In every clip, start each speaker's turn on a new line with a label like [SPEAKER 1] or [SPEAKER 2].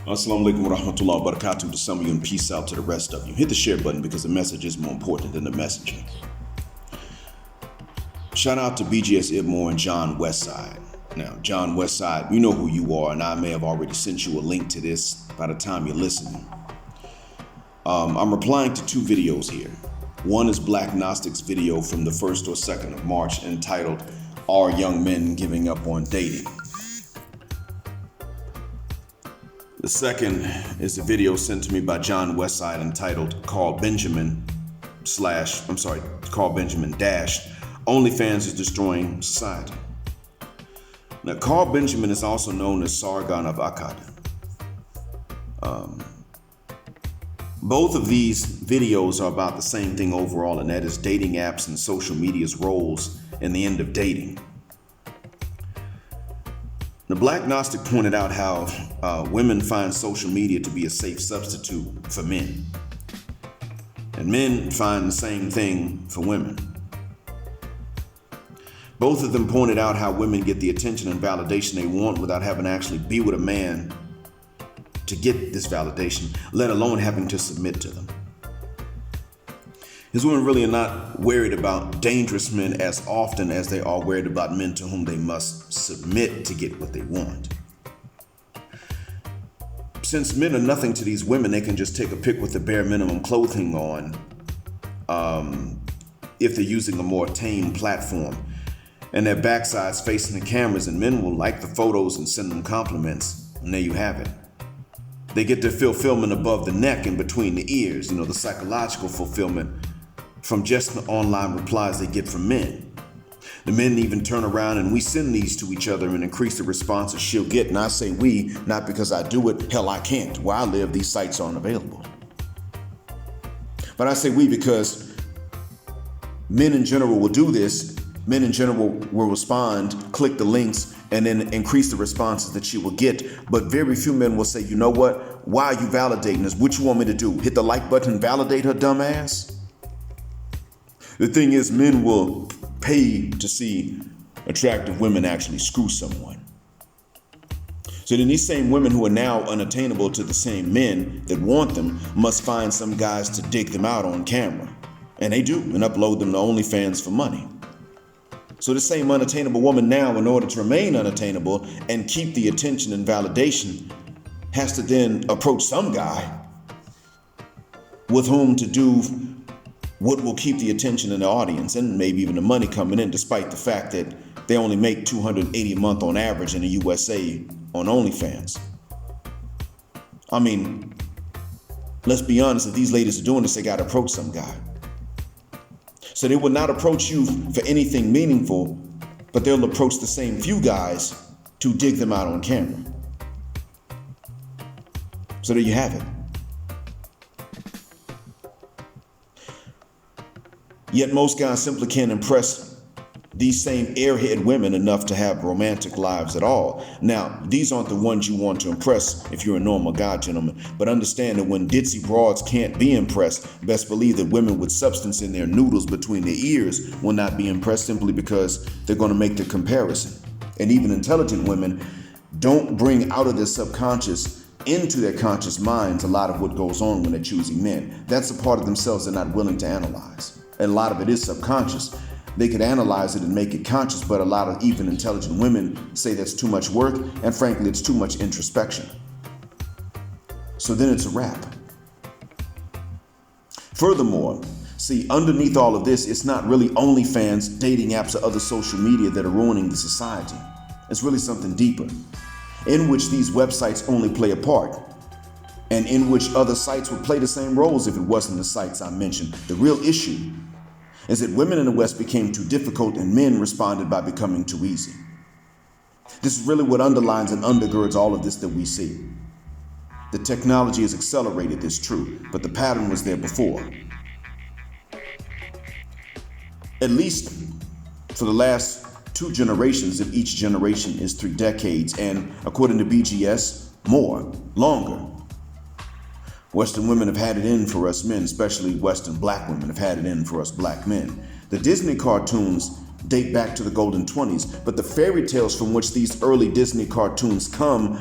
[SPEAKER 1] Assalamu alaikum wa rahmatullahi wa barakatuh to some of you and peace out to the rest of you. Hit the share button because the message is more important than the messenger. Shout out to BGS Ibmore and John Westside. Now, John Westside, you know who you are, and I may have already sent you a link to this by the time you're listening. I'm replying to two videos here. One is Black Gnostic's video from the 1st or 2nd of March entitled, "Are Young Men Giving Up on Dating?" The second is a video sent to me by John Westside entitled Carl Benjamin dash OnlyFans is Destroying Society. Now, Carl Benjamin is also known as Sargon of Akkad. Both of these videos are about the same thing overall, and that is dating apps and social media's roles in the end of dating. The Black Gnostic pointed out how women find social media to be a safe substitute for men. And men find the same thing for women. Both of them pointed out how women get the attention and validation they want without having to actually be with a man to get this validation, let alone having to submit to them. These women really are not worried about dangerous men as often as they are worried about men to whom they must submit to get what they want. Since men are nothing to these women, they can just take a pic with the bare minimum clothing on if they're using a more tame platform. And their backsides facing the cameras, and men will like the photos and send them compliments, and there you have it. They get their fulfillment above the neck and between the ears, the psychological fulfillment from just the online replies they get from men. The men even turn around and we send these to each other and increase the responses she'll get. And I say we, not because I do it, hell I can't. Where I live, these sites aren't available. But I say we because men in general will do this. Men in general will respond, click the links, and then increase the responses that she will get. But very few men will say, you know what? Why are you validating this? What you want me to do? Hit the like button and validate her dumb ass? The thing is, men will pay to see attractive women actually screw someone. So then these same women who are now unattainable to the same men that want them must find some guys to dig them out on camera. And they do, and upload them to OnlyFans for money. So the same unattainable woman now, in order to remain unattainable and keep the attention and validation, has to then approach some guy with whom to do what will keep the attention in the audience and maybe even the money coming in, despite the fact that they only make $280 a month on average in the USA on OnlyFans. I mean, let's be honest, if these ladies are doing this, they got to approach some guy. So they will not approach you for anything meaningful, but they'll approach the same few guys to dig them out on camera. So there you have it. Yet most guys simply can't impress these same airhead women enough to have romantic lives at all. Now, these aren't the ones you want to impress if you're a normal guy, gentlemen. But understand that when ditzy broads can't be impressed, best believe that women with substance in their noodles between their ears will not be impressed simply because they're going to make the comparison. And even intelligent women don't bring out of their subconscious into their conscious minds a lot of what goes on when they're choosing men. That's a part of themselves they're not willing to analyze. And a lot of it is subconscious. They could analyze it and make it conscious, but a lot of even intelligent women say that's too much work, and frankly, it's too much introspection. So then it's a wrap. Furthermore, see, underneath all of this, it's not really OnlyFans, dating apps, or other social media that are ruining the society. It's really something deeper, in which these websites only play a part, and in which other sites would play the same roles if it wasn't the sites I mentioned. The real issue is that women in the West became too difficult and men responded by becoming too easy. This is really what underlines and undergirds all of this that we see. The technology has accelerated this, true, but the pattern was there before. At least for the last 2 generations, if each generation is 3 decades, and according to BGS, longer. Western women have had it in for us men, especially Western black women have had it in for us black men. The Disney cartoons date back to the golden 20s, but the fairy tales from which these early Disney cartoons come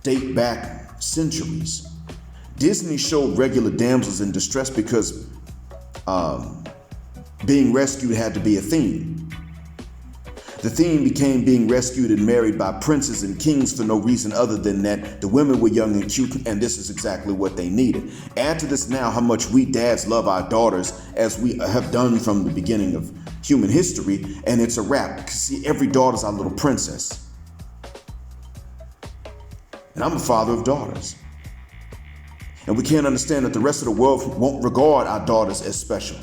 [SPEAKER 1] date back centuries. Disney showed regular damsels in distress because being rescued had to be a theme. The theme became being rescued and married by princes and kings for no reason other than that the women were young and cute, and this is exactly what they needed. Add to this now how much we dads love our daughters, as we have done from the beginning of human history, and it's a wrap. See, every daughter's our little princess. And I'm a father of daughters. And we can't understand that the rest of the world won't regard our daughters as special.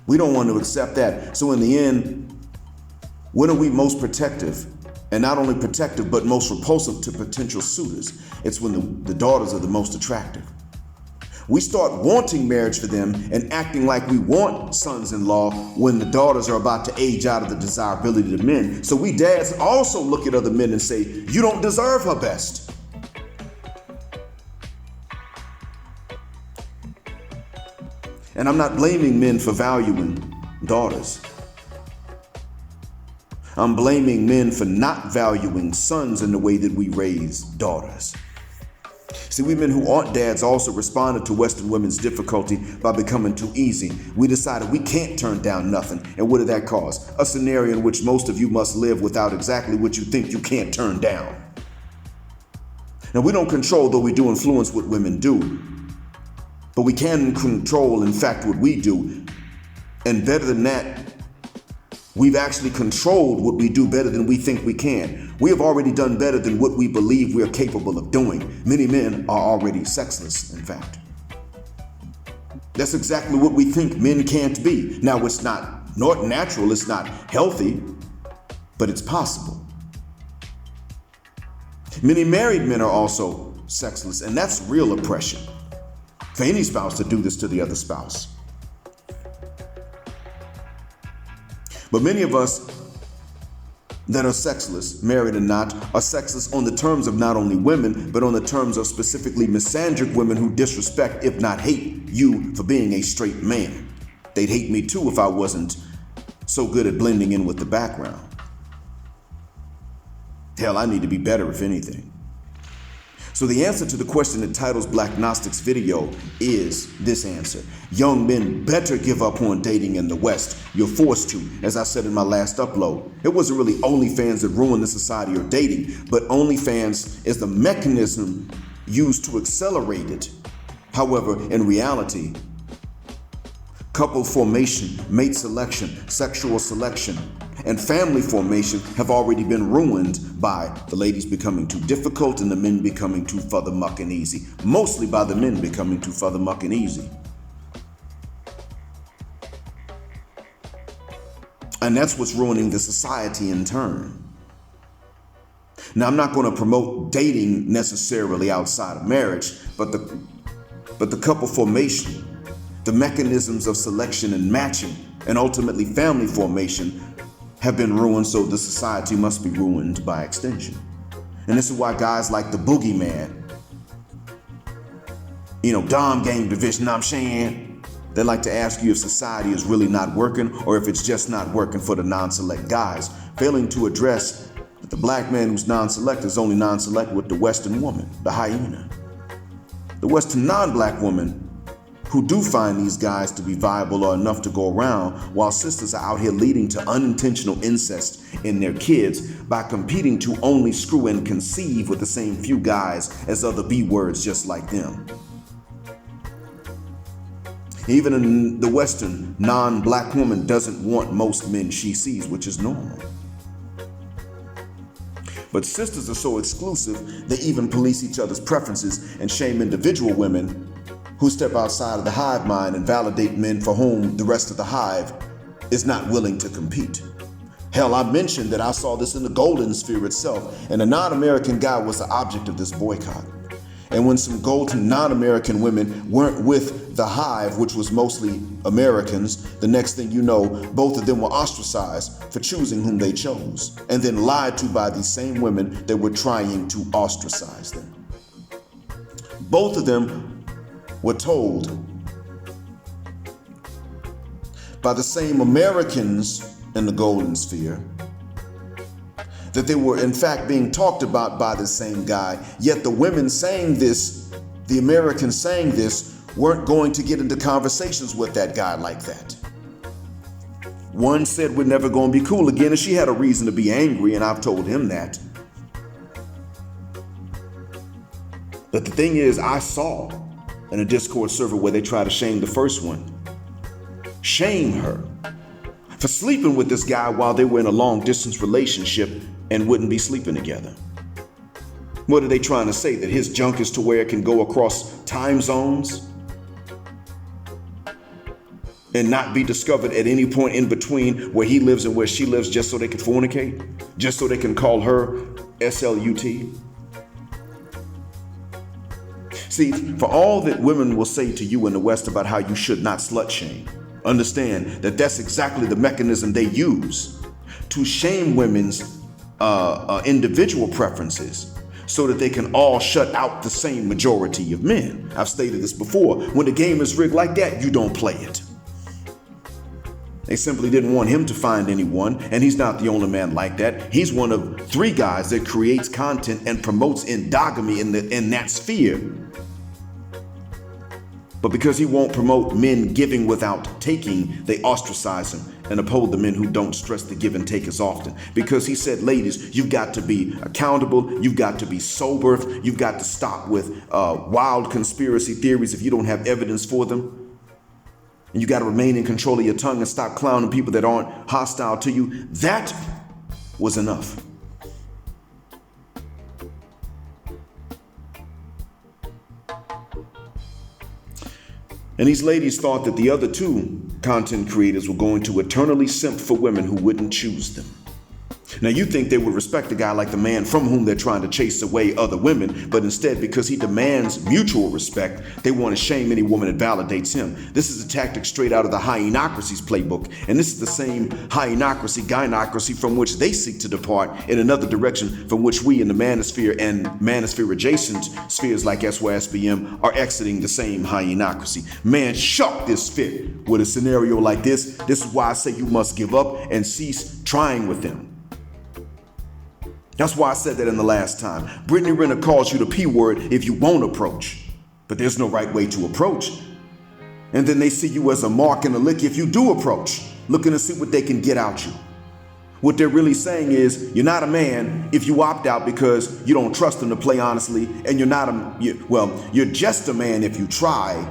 [SPEAKER 1] We don't want to accept that. So in the end, when are we most protective? And not only protective, but most repulsive to potential suitors. It's when the daughters are the most attractive. We start wanting marriage for them and acting like we want sons-in-law when the daughters are about to age out of the desirability of men. So we dads also look at other men and say, you don't deserve her best. And I'm not blaming men for valuing daughters. I'm blaming men for not valuing sons in the way that we raise daughters. See, we men who aren't dads also responded to Western women's difficulty by becoming too easy. We decided we can't turn down nothing. And what did that cause? A scenario in which most of you must live without exactly what you think you can't turn down. Now, we don't control, though we do influence what women do. But we can control, in fact, what we do. And better than that, we've actually controlled what we do better than we think we can. We have already done better than what we believe we are capable of doing. Many men are already sexless, in fact. That's exactly what we think men can't be. Now, it's not natural, it's not healthy, but it's possible. Many married men are also sexless, and that's real oppression for any spouse to do this to the other spouse. But many of us that are sexless, married or not, are sexless on the terms of not only women, but on the terms of specifically misandric women who disrespect, if not hate, you for being a straight man. They'd hate me too if I wasn't so good at blending in with the background. Hell, I need to be better, if anything. So the answer to the question that titles Black Gnostic's video is this answer. Young men better give up on dating in the West. You're forced to, as I said in my last upload. It wasn't really OnlyFans that ruined the society of dating, but OnlyFans is the mechanism used to accelerate it. However, in reality, couple formation, mate selection, sexual selection, and family formation have already been ruined by the ladies becoming too difficult and the men becoming too furthermuck and easy. Mostly by the men becoming too furthermuck and easy. And that's what's ruining the society in turn. Now, I'm not going to promote dating necessarily outside of marriage, but the couple formation, the mechanisms of selection and matching, and ultimately family formation have been ruined, so the society must be ruined by extension. And this is why guys like the boogeyman, Dom game division, I'm saying, they like to ask you if society is really not working or if it's just not working for the non-select guys, failing to address that the black man who's non-select is only non-select with the Western woman, the hyena. The Western non-black woman who do find these guys to be viable or enough to go around, while sisters are out here leading to unintentional incest in their kids by competing to only screw and conceive with the same few guys as other B-words just like them. Even in the Western, non-black woman doesn't want most men she sees, which is normal. But sisters are so exclusive, they even police each other's preferences and shame individual women who step outside of the hive mind and validate men for whom the rest of the hive is not willing to compete. Hell, I mentioned that I saw this in the golden sphere itself, and a non-American guy was the object of this boycott. And when some golden non-American women weren't with the hive, which was mostly Americans, the next thing you know, both of them were ostracized for choosing whom they chose, and then lied to by these same women that were trying to ostracize them. Both of them were told by the same Americans in the golden sphere that they were in fact being talked about by the same guy, yet the women saying this, the Americans saying this, weren't going to get into conversations with that guy like that. One said we're never going to be cool again, and she had a reason to be angry, and I've told him that. But the thing is, I saw in a Discord server where they tried to shame the first one. Shame her for sleeping with this guy while they were in a long distance relationship and wouldn't be sleeping together. What are they trying to say? That his junk is to where it can go across time zones and not be discovered at any point in between where he lives and where she lives, just so they can fornicate? Just so they can call her SLUT? See, for all that women will say to you in the West about how you should not slut shame, understand that that's exactly the mechanism they use to shame women's individual preferences so that they can all shut out the same majority of men. I've stated this before. When the game is rigged like that, you don't play it. They simply didn't want him to find anyone, and he's not the only man like that. He's one of 3 guys that creates content and promotes endogamy in that sphere. But because he won't promote men giving without taking, they ostracize him and uphold the men who don't stress the give and take as often. Because he said, ladies, you've got to be accountable. You've got to be sober. You've got to stop with wild conspiracy theories if you don't have evidence for them. And you got to remain in control of your tongue and stop clowning people that aren't hostile to you. That was enough. And these ladies thought that the other 2 content creators were going to eternally simp for women who wouldn't choose them. Now, you think they would respect a guy like the man from whom they're trying to chase away other women, but instead, because he demands mutual respect, they want to shame any woman that validates him. This is a tactic straight out of the Ennocracies playbook, and this is the same Ennocracy, gynocracy from which they seek to depart in another direction from which we in the manosphere and manosphere adjacent spheres like SYSBM are exiting the same Ennocracy. Man, shock this fit with a scenario like this. This is why I say you must give up and cease trying with them. That's why I said that in the last time. Brittany Renner calls you the P word if you won't approach. But there's no right way to approach. And then they see you as a mark and a lick if you do approach, looking to see what they can get out you. What they're really saying is, you're not a man if you opt out because you don't trust them to play honestly, and you're just a man if you try.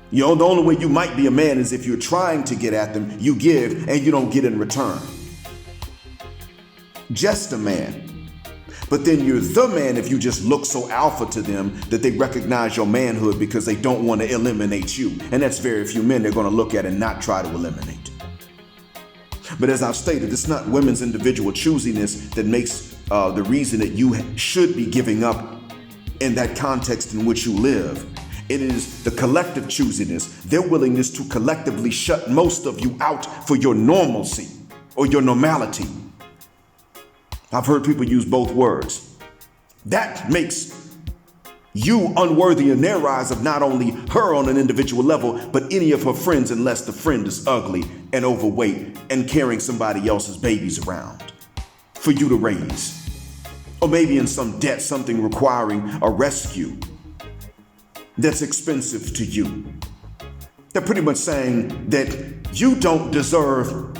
[SPEAKER 1] The only way you might be a man is if you're trying to get at them, you give, and you don't get in return. Just a man. But then you're the man if you just look so alpha to them that they recognize your manhood because they don't want to eliminate you. And that's very few men they're going to look at and not try to eliminate. But as I've stated, it's not women's individual choosiness that makes the reason that you should be giving up in that context in which you live. It is the collective choosiness, their willingness to collectively shut most of you out for your normalcy or your normality. I've heard people use both words. That makes you unworthy in their eyes of not only her on an individual level, but any of her friends, unless the friend is ugly and overweight and carrying somebody else's babies around for you to raise. Or maybe in some debt, something requiring a rescue that's expensive to you. They're pretty much saying that you don't deserve,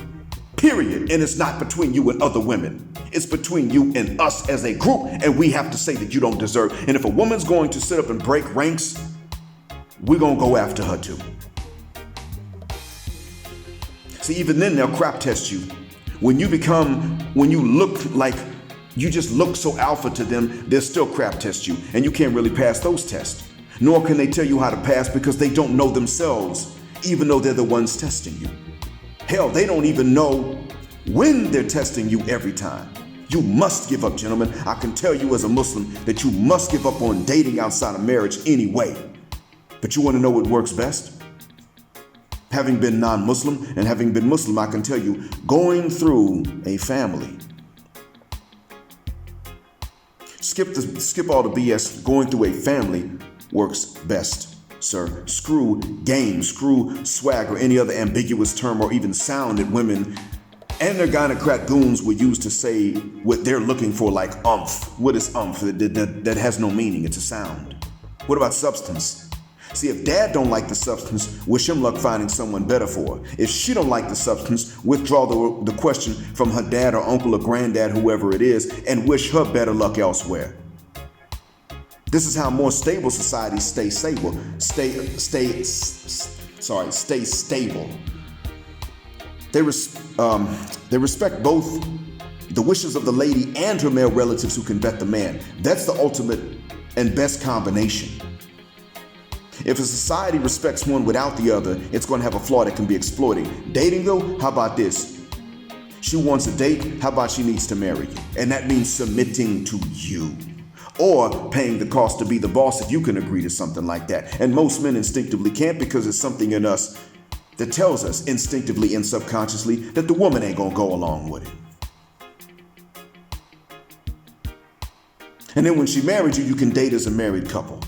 [SPEAKER 1] period. And it's not between you and other women. It's between you and us as a group, and we have to say that you don't deserve. And if a woman's going to sit up and break ranks, we're going to go after her too. See, even then they'll crap test you. When you look like you just look so alpha to them, they'll still crap test you. And you can't really pass those tests. Nor can they tell you how to pass because they don't know themselves, even though they're the ones testing you. Hell, they don't even know when they're testing you every time. You must give up, gentlemen. I can tell you as a Muslim that you must give up on dating outside of marriage anyway. But you want to know what works best? Having been non-Muslim and having been Muslim, I can tell you, going through a family. Skip all the BS. Going through a family works best, sir. Screw game, screw swag, or any other ambiguous term or even sound that women And their gynocrat goons were used to say what they're looking for, like umph. What is umph? That has no meaning. It's a sound. What about substance? See, if dad don't like the substance, wish him luck finding someone better for her. If she don't like the substance, withdraw the question from her dad or uncle or granddad, whoever it is, and wish her better luck elsewhere. This is how more stable societies stay stable. Stay stable. They respect both the wishes of the lady and her male relatives who can vet the man. That's the ultimate and best combination. If a society respects one without the other, it's going to have a flaw that can be exploited. Dating though, how about this? She wants a date, how about she needs to marry you? And that means submitting to you. Or paying the cost to be the boss if you can agree to something like that. And most men instinctively can't, because it's something in us that tells us instinctively and subconsciously that the woman ain't gonna go along with it. And then when she married you, you can date as a married couple.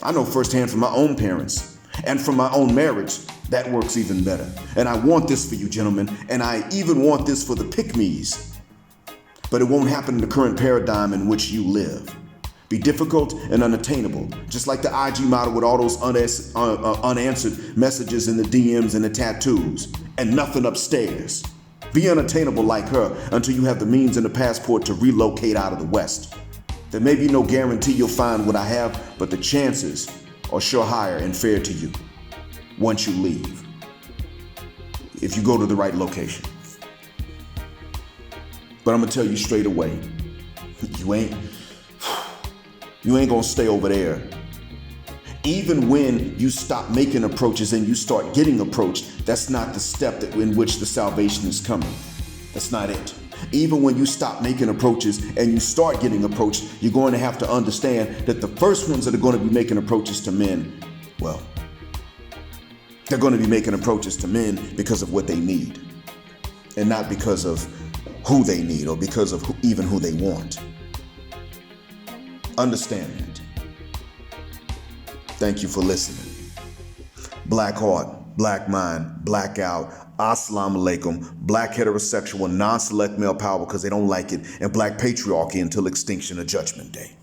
[SPEAKER 1] I know firsthand from my own parents and from my own marriage, that works even better. And I want this for you, gentlemen, and I even want this for the pick-me's. But it won't happen in the current paradigm in which you live. Be difficult and unattainable, just like the IG model with all those unanswered messages in the DMs and the tattoos, and nothing upstairs. Be unattainable like her until you have the means and the passport to relocate out of the West. There may be no guarantee you'll find what I have, but the chances are sure higher and fair to you once you leave, if you go to the right location. But I'm gonna tell you straight away, you ain't gonna stay over there. Even when you stop making approaches and you start getting approached, that's not the step in which the salvation is coming. That's not it. Even when you stop making approaches and you start getting approached, you're going to have to understand that the first ones that are going to be making approaches to men, well, they're going to be making approaches to men because of what they need, and not because of who they need or because of even who they want. Understand that. Thank you for listening. Black heart, black mind, blackout, assalamu alaikum, black heterosexual, non-select male power because they don't like it, and black patriarchy until extinction or judgment day.